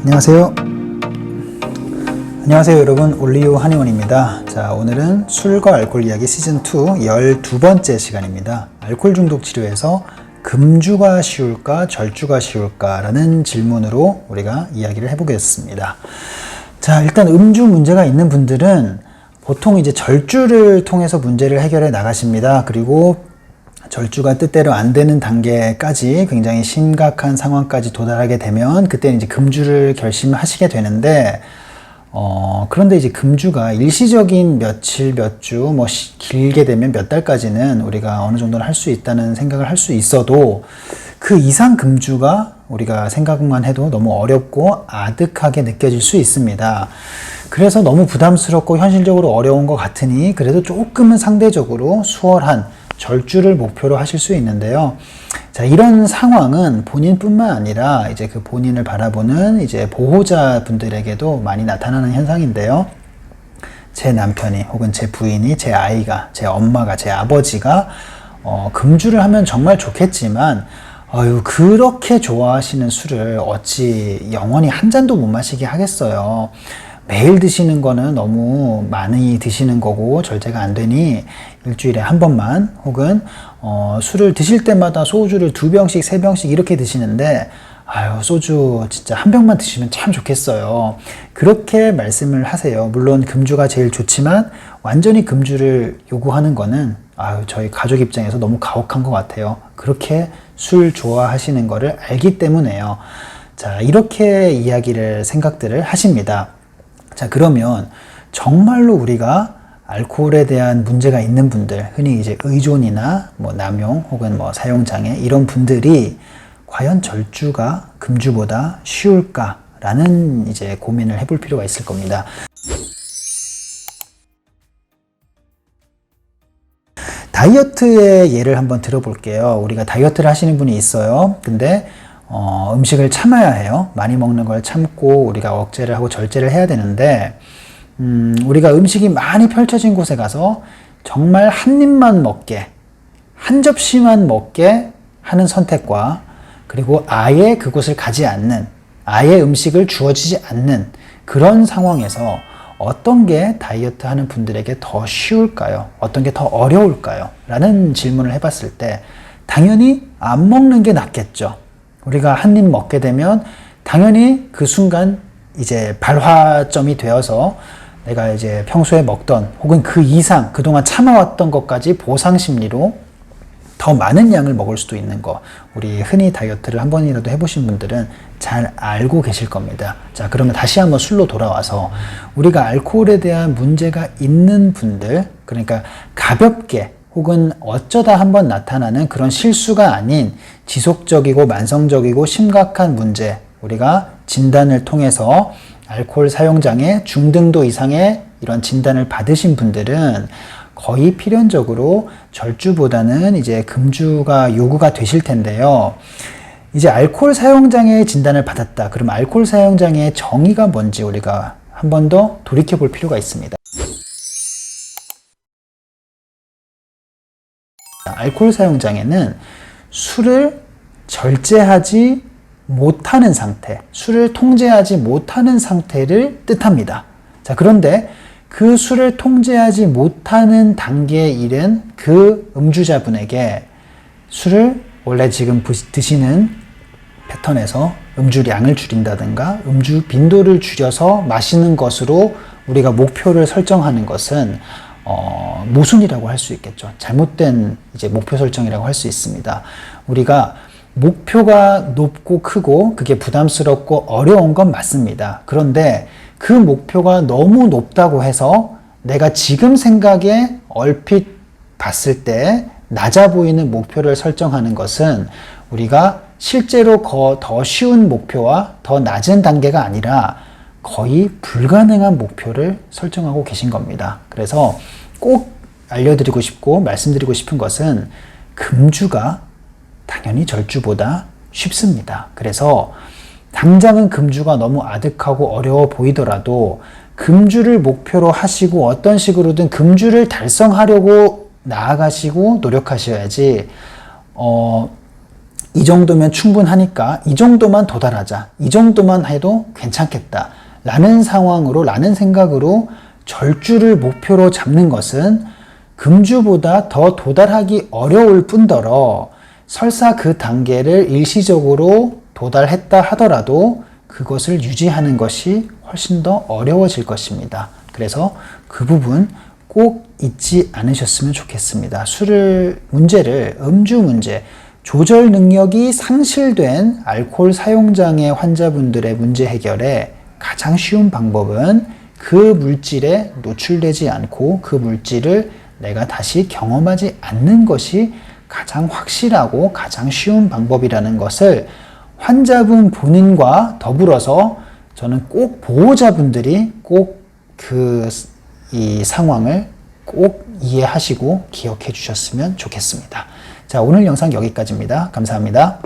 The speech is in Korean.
안녕하세요. 안녕하세요 여러분, 올리오 한의원입니다. 자, 오늘은 술과 알코올 이야기 시즌2 12번째 시간입니다. 알코올 중독 치료에서 금주가 쉬울까 절주가 쉬울까 라는 질문으로 우리가 이야기를 해보겠습니다. 자, 일단 음주 문제가 있는 분들은 보통 이제 절주를 통해서 문제를 해결해 나가십니다. 그리고 절주가 뜻대로 안 되는 단계까지 굉장히 심각한 상황까지 도달하게 되면 그때는 이제 금주를 결심하시게 되는데, 그런데 이제 금주가 일시적인 며칠, 몇 주, 뭐 길게 되면 몇 달까지는 우리가 어느 정도는 할 수 있다는 생각을 할 수 있어도 그 이상 금주가 우리가 생각만 해도 너무 어렵고 아득하게 느껴질 수 있습니다. 그래서 너무 부담스럽고 현실적으로 어려운 것 같으니 그래도 조금은 상대적으로 수월한 절주를 목표로 하실 수 있는데요. 자, 이런 상황은 본인뿐만 아니라 이제 그 본인을 바라보는 이제 보호자분들에게도 많이 나타나는 현상인데요. 제 남편이 혹은 제 부인이, 제 아이가, 제 엄마가, 제 아버지가 금주를 하면 정말 좋겠지만 그렇게 좋아하시는 술을 어찌 영원히 한 잔도 못 마시게 하겠어요. 매일 드시는 거는 너무 많이 드시는 거고 절제가 안 되니 일주일에 한 번만 혹은 술을 드실 때마다 소주를 2병씩 3병씩 이렇게 드시는데 소주 진짜 한 병만 드시면 참 좋겠어요. 그렇게 말씀을 하세요. 물론 금주가 제일 좋지만 완전히 금주를 요구하는 거는 저희 가족 입장에서 너무 가혹한 것 같아요. 그렇게 술 좋아하시는 거를 알기 때문에요. 자, 이렇게 생각들을 하십니다. 자, 그러면 정말로 우리가 알코올에 대한 문제가 있는 분들, 흔히 이제 의존이나 뭐 남용 혹은 뭐 사용장애 이런 분들이 과연 절주가 금주보다 쉬울까라는 이제 고민을 해볼 필요가 있을 겁니다. 다이어트의 예를 한번 들어볼게요. 우리가 다이어트를 하시는 분이 있어요. 근데 음식을 참아야 해요. 많이 먹는 걸 참고 우리가 억제를 하고 절제를 해야 되는데 우리가 음식이 많이 펼쳐진 곳에 가서 정말 한 입만 먹게, 한 접시만 먹게 하는 선택과 그리고 아예 그곳을 가지 않는, 아예 음식을 주어지지 않는 그런 상황에서 어떤 게 다이어트 하는 분들에게 더 쉬울까요? 어떤 게 더 어려울까요? 라는 질문을 해봤을 때 당연히 안 먹는 게 낫겠죠. 우리가 한 입 먹게 되면 당연히 그 순간 이제 발화점이 되어서 내가 이제 평소에 먹던 혹은 그 이상 그동안 참아왔던 것까지 보상 심리로 더 많은 양을 먹을 수도 있는 거, 우리 흔히 다이어트를 한 번이라도 해보신 분들은 잘 알고 계실 겁니다. 자, 그러면 다시 한번 술로 돌아와서 우리가 알코올에 대한 문제가 있는 분들, 그러니까 가볍게 혹은 어쩌다 한번 나타나는 그런 실수가 아닌 지속적이고 만성적이고 심각한 문제, 우리가 진단을 통해서 알코올 사용장애 중등도 이상의 이런 진단을 받으신 분들은 거의 필연적으로 절주보다는 이제 금주가 요구가 되실 텐데요. 이제 알코올 사용장애 진단을 받았다. 그럼 알코올 사용장애의 정의가 뭔지 우리가 한 번 더 돌이켜 볼 필요가 있습니다. 알코올 사용장애는 술을 절제하지 못하는 상태, 술을 통제하지 못하는 상태를 뜻합니다. 자, 그런데 그 술을 통제하지 못하는 단계에 이른 그 음주자분에게 술을 원래 지금 드시는 패턴에서 음주량을 줄인다든가 음주 빈도를 줄여서 마시는 것으로 우리가 목표를 설정하는 것은 모순이라고 할 수 있겠죠. 잘못된 이제 목표 설정이라고 할 수 있습니다. 우리가 목표가 높고 크고 그게 부담스럽고 어려운 건 맞습니다. 그런데 그 목표가 너무 높다고 해서 내가 지금 생각에 얼핏 봤을 때 낮아 보이는 목표를 설정하는 것은 우리가 실제로 더 쉬운 목표와 더 낮은 단계가 아니라 거의 불가능한 목표를 설정하고 계신 겁니다. 그래서 꼭 알려드리고 싶고 말씀드리고 싶은 것은 금주가 당연히 절주보다 쉽습니다. 그래서 당장은 금주가 너무 아득하고 어려워 보이더라도 금주를 목표로 하시고 어떤 식으로든 금주를 달성하려고 나아가시고 노력하셔야지 이 정도면 충분하니까 이 정도만 도달하자. 이 정도만 해도 괜찮겠다. 라는 상황으로, 라는 생각으로 절주를 목표로 잡는 것은 금주보다 더 도달하기 어려울 뿐더러 설사 그 단계를 일시적으로 도달했다 하더라도 그것을 유지하는 것이 훨씬 더 어려워질 것입니다. 그래서 그 부분 꼭 잊지 않으셨으면 좋겠습니다. 음주 문제, 조절 능력이 상실된 알코올 사용장애 환자분들의 문제 해결에 가장 쉬운 방법은 그 물질에 노출되지 않고 그 물질을 내가 다시 경험하지 않는 것이 가장 확실하고 가장 쉬운 방법이라는 것을 환자분 본인과 더불어서 저는 꼭 보호자분들이 꼭 이 상황을 꼭 이해하시고 기억해 주셨으면 좋겠습니다. 자, 오늘 영상 여기까지입니다. 감사합니다.